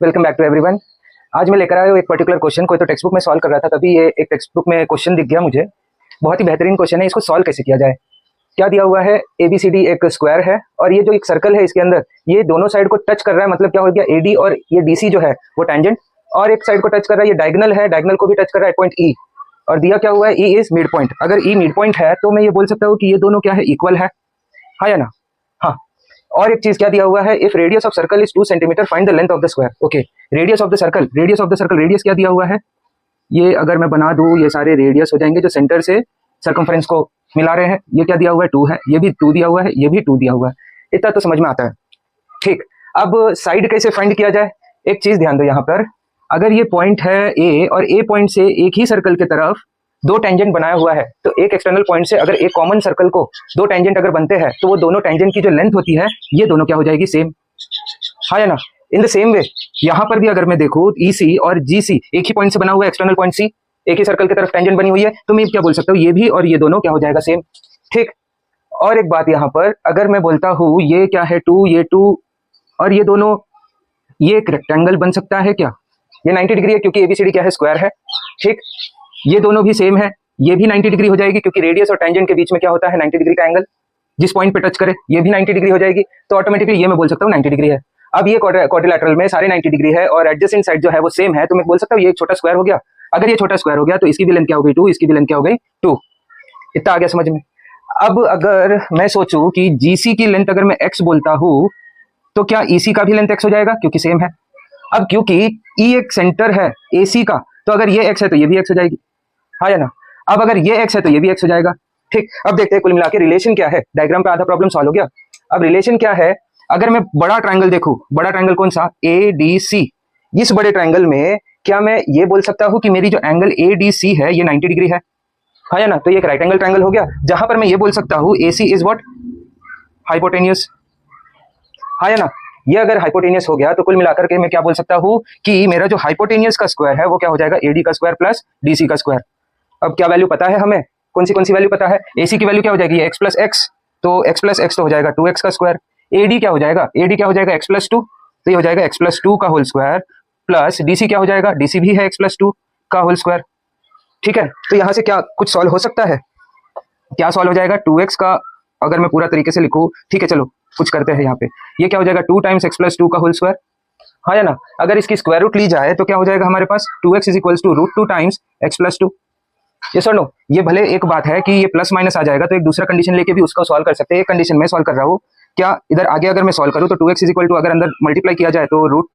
Welcome back to everyone. आज मैं लेकर आया हूँ एक पर्टिकुलर क्वेश्चन। कोई तो टेक्स्ट बुक में सॉल्व कर रहा था, तभी ये एक टेक्स्ट बुक में क्वेश्चन दिख गया मुझे। बहुत ही बेहतरीन क्वेश्चन है। इसको सॉल्व कैसे किया जाए? क्या दिया हुआ है? ABCD एक स्क्वायर है और ये जो एक सर्कल है इसके अंदर ये दोनों साइड को टच कर रहा है। मतलब क्या हो गया, AD और ये DC जो है वो टेंजेंट, और एक साइड को टच कर रहा है, ये डायगोनल है, डायगोनल को भी टच कर रहा है पॉइंट E। और दिया क्या हुआ है, E इज मिड पॉइंट। अगर E मिड पॉइंट है तो मैं ये बोल सकता हूँ कि ये दोनों क्या है, इक्वल है। हाँ या ना? हाँ। और एक चीज क्या दिया हुआ है, if radius of circle is 2 centimetre find the length of the square. Okay, radius of the circle, radius क्या दिया हुआ है, ये अगर मैं बना दूं ये सारे रेडियस हो जाएंगे जो सेंटर से सर्कमफ्रेंस को मिला रहे हैं। ये क्या दिया हुआ है, 2 है, ये भी 2 दिया हुआ है, ये भी 2 दिया हुआ है। इतना तो समझ में आता है। ठीक, अब साइड कैसे फाइंड किया जाए? एक चीज ध्यान दो यहाँ पर, अगर ये पॉइंट है A और A पॉइंट से एक ही सर्कल की तरफ दो टेंजेंट बनाया हुआ है, तो एक एक्सटर्नल पॉइंट से अगर एक कॉमन सर्कल को दो टेंजेंट अगर बनते हैं तो वो दोनों टेंजेंट की जो लेंथ होती है ये दोनों क्या हो जाएगी, सेम। हाँ या ना? इन द सेम वे यहाँ पर भी अगर मैं देखूँ EC और GC एक ही पॉइंट से बना हुआ है, एक्सटर्नल पॉइंट C एक ही सर्कल की तरफ टेंजेंट बनी हुई है, तो मैं क्या बोल सकता हूँ, ये भी और ये दोनों क्या हो जाएगा, सेम। ठीक। और एक बात यहाँ पर, अगर मैं बोलता हूँ ये क्या है, 2, ये 2 और ये दोनों, ये एक रेक्टेंगल बन सकता है क्या? ये 90 डिग्री है क्योंकि ABCD क्या है, स्क्वायर है। ठीक, ये दोनों भी सेम है, ये भी 90 डिग्री हो जाएगी क्योंकि रेडियस और टेंजेंट के बीच में क्या होता है, 90 डिग्री का एंगल। जिस पॉइंट पे टच करे ये भी 90 डिग्री हो जाएगी, तो ऑटोमेटिकली ये मैं बोल सकता हूँ 90 डिग्री है। अब ये क्वाड्रिलेटरल में सारे 90 डिग्री है और एडजेसेंट साइड जो है वो सेम है, तो मैं बोल सकता हूँ ये एक छोटा स्क्वायर हो गया। अगर ये छोटा स्क्वायर हो गया तो इसकी भी लेंथ क्या हो गई, 2, इसकी भी लेंथ क्या हो गई, 2। इतना आ गया समझ में? अब अगर मैं सोचूं कि GC की लेंथ अगर मैं x बोलता हूँ तो क्या EC का भी लेंथ x हो जाएगा क्योंकि सेम है। अब क्योंकि E एक सेंटर है AC का, तो अगर ये x है तो ये भी x हो जाएगी। हाँ या ना? अब अगर ये x है तो ये भी x हो जाएगा। ठीक, अब देखते हैं कुल मिला के रिलेशन क्या है। डायग्राम पे आधा प्रॉब्लम सॉल्व हो गया। अब रिलेशन क्या है, अगर मैं बड़ा ट्रायंगल देखूं, बड़ा ट्रायंगल कौन सा, ADC, इस बड़े ट्रायंगल में क्या मैं ये बोल सकता हूं कि मेरी जो एंगल ADC है ये 90 डिग्री है। हाँ या ना? तो ये एक राइट एंगल ट्रायंगल हो गया, जहां पर मैं ये बोल सकता हूं AC इज व्हाट, हाइपोटेन्यूस। हाँ या ना? ये अगर हाइपोटेनियस हो गया तो कुल मिलाकर के मैं क्या बोल सकता हूँ कि मेरा जो हाइपोटेनियस का स्क्वायर है वो क्या हो जाएगा, AD का स्क्वायर प्लस DC का स्क्वायर। अब क्या वैल्यू पता है हमें, कौन सी वैल्यू पता है? AC की वैल्यू क्या हो जाएगी, x प्लस एक्स, तो x प्लस एक्स तो हो जाएगा 2x का स्क्वायर। AD क्या हो जाएगा, AD क्या हो जाएगा, x प्लस 2, तो ये हो जाएगा x प्लस 2 का होल स्क्वायर प्लस DC क्या हो जाएगा, DC भी है x प्लस 2 का होल स्क्वायर। ठीक है, तो यहाँ से क्या कुछ सॉल्व हो सकता है? क्या सॉल्व हो जाएगा, 2x का अगर मैं पूरा तरीके से लिखूँ, ठीक है चलो कुछ करते हैं यहाँ पे, ये क्या हो जाएगा 2 टाइम्स x प्लस 2 का होल स्क्वायर। हाँ या ना? अगर इसकी स्क्वायर रूट ली जाए तो क्या हो जाएगा हमारे पास, 2x is equals to √2 times x plus 2। ये सर नो, ये भले एक बात है कि ये प्लस माइनस आ जाएगा तो एक दूसरा कंडीशन लेके भी उसको सॉल्व कर सकते हैं। एक कंडीशन में सॉल्व कर रहा हूँ, क्या इधर आगे अगर मैं सॉल्व करूँ तो 2x इज इक्वल टू, अगर अंदर मल्टीप्लाई किया जाए तो